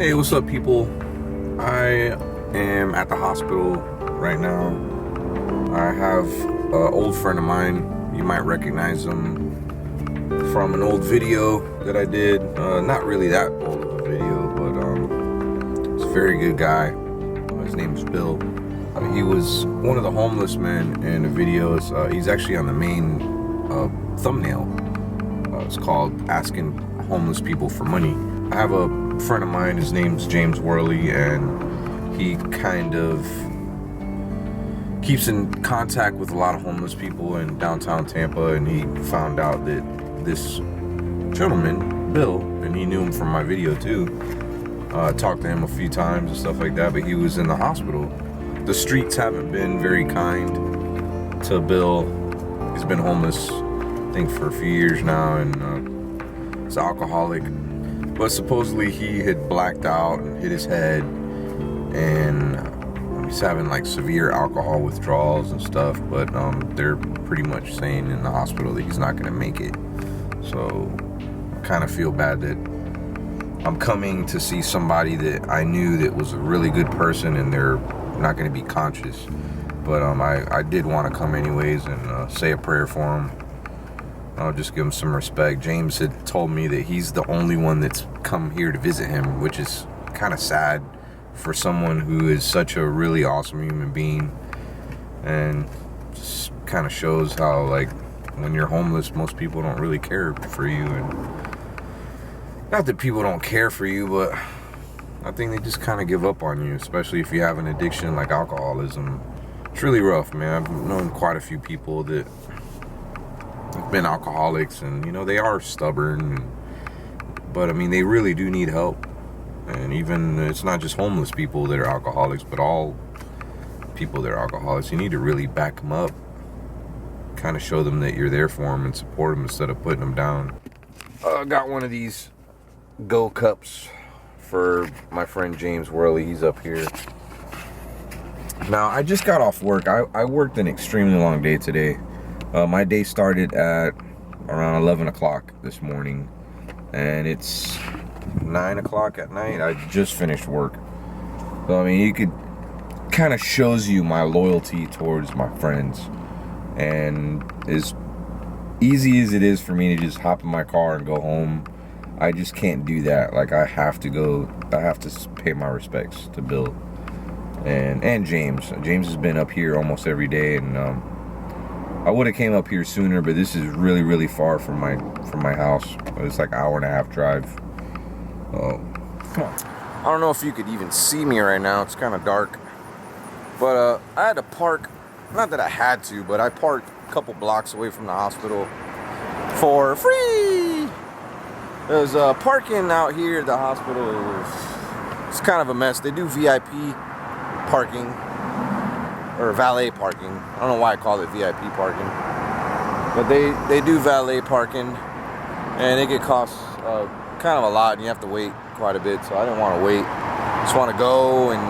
Hey, what's up, people? I am at the hospital right now. I have an old friend of mine. You might recognize him from an old video that I did. Not really that old of a video, but he's a very good guy. His name is Bill. He was one of the homeless men in the videos. He's actually on the main thumbnail. It's called Asking Homeless People for Money. I have a friend of mine, his name's James Worley, and he kind of keeps in contact with a lot of homeless people in downtown Tampa, and he found out that this gentleman, Bill, and he knew him from my video too, talked to him a few times and stuff like that, but he was in the hospital. The streets haven't been very kind to Bill. He's been homeless, I think, for a few years now, and he's an alcoholic. But supposedly he had blacked out and hit his head, and he's having like severe alcohol withdrawals and stuff, but they're pretty much saying in the hospital that he's not going to make it. So I kind of feel bad that I'm coming to see somebody that I knew that was a really good person, and they're not going to be conscious. But I did want to come anyways and say a prayer for him. I'll just give him some respect. James had told me that he's the only one that's come here to visit him, which is kind of sad for someone who is such a really awesome human being, and just kind of shows how, like, when you're homeless, most people don't really care for you. And not that people don't care for you, but I think they just kind of give up on you, especially if you have an addiction like alcoholism. It's really rough, man. I've known quite a few people that have been alcoholics, and they are stubborn, but I mean, they really do need help. And even it's not just homeless people that are alcoholics, but all people that are alcoholics. You need to really back them up, kind of show them that you're there for them and support them instead of putting them down. I got one of these Go cups for my friend James Worley. He's up here. Now, I just got off work. I worked an extremely long day today. My day started at around 11 o'clock this morning, and it's 9 o'clock at night. I just finished work. So, I mean, you could kind of shows you my loyalty towards my friends. And as easy as it is for me to just hop in my car and go home, I just can't do that. Like, I have to pay my respects to Bill and James. James has been up here almost every day, and I would have came up here sooner, but this is really, really far from my house. It's like an hour and a half drive. Come on. I don't know if you could even see me right now. It's kind of dark. But I had to park. Not that I had to, but I parked a couple blocks away from the hospital for free. There's parking out here at the hospital. It's kind of a mess. They do VIP parking, or valet parking. I don't know why I call it VIP parking, but they do valet parking, and it could cost kind of a lot, and you have to wait quite a bit. So I didn't want to wait. Just want to go and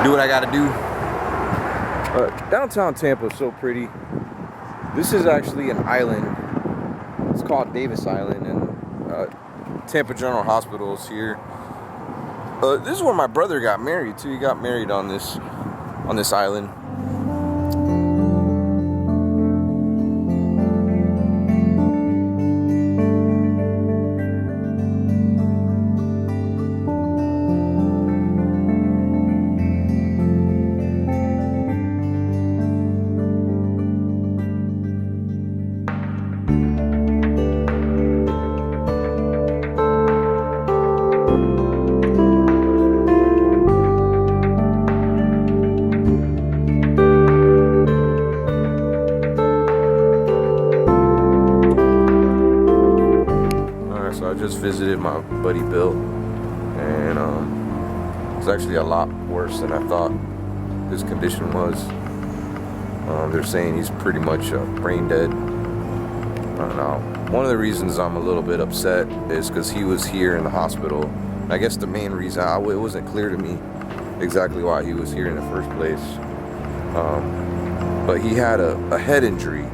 do what I got to do. Downtown Tampa is so pretty. This is actually an island. It's called Davis Island, and Tampa General Hospital is here. This is where my brother got married too. He got married on this island. I just visited my buddy Bill, and it's actually a lot worse than I thought his condition was. They're saying he's pretty much brain dead. I don't know. One of the reasons I'm a little bit upset is because he was here in the hospital. I guess the main reason, it wasn't clear to me exactly why he was here in the first place. But he had a head injury,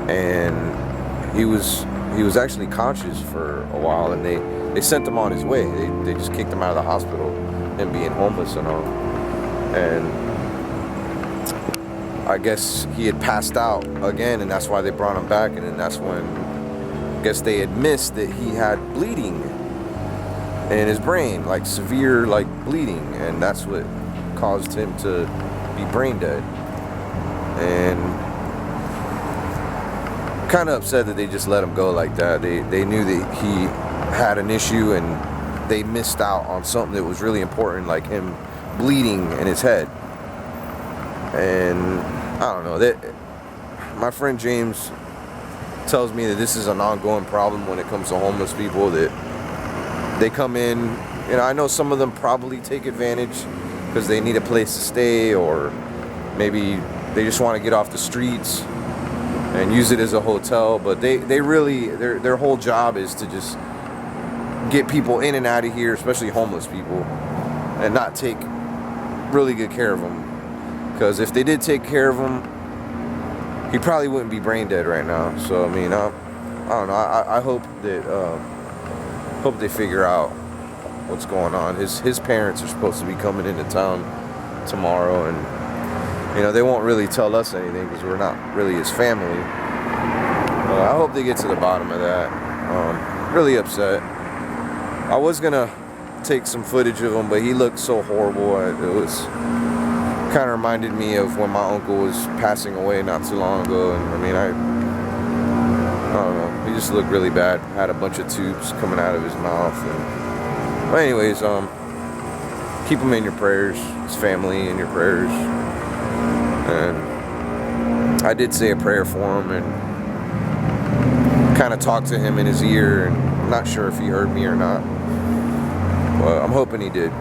and he he was actually conscious for a while, and they sent him on his way. They just kicked him out of the hospital, him being homeless and all. And I guess he had passed out again, and that's why they brought him back. And then that's when I guess they had missed that he had bleeding in his brain, like severe like bleeding, and that's what caused him to be brain dead. And kind of upset that they just let him go like that. They knew that he had an issue, and they missed out on something that was really important, like him bleeding in his head. And I don't know, that my friend James tells me that this is an ongoing problem when it comes to homeless people, that they come in, you know, I know some of them probably take advantage because they need a place to stay, or maybe they just want to get off the streets and use it as a hotel, but they really, their whole job is to just get people in and out of here, especially homeless people, and not take really good care of them. Because if they did take care of him, he probably wouldn't be brain dead right now. So I mean, I don't know. I hope that hope they figure out what's going on. His parents are supposed to be coming into town tomorrow, and you know, they won't really tell us anything because we're not really his family. I hope they get to the bottom of that. Really upset. I was gonna take some footage of him, but he looked so horrible. It was kind of reminded me of when my uncle was passing away not too long ago. And I mean, I don't know. He just looked really bad. Had a bunch of tubes coming out of his mouth. But anyways, keep him in your prayers. His family in your prayers. And I did say a prayer for him and kind of talked to him in his ear, and I'm not sure if he heard me or not, but I'm hoping he did.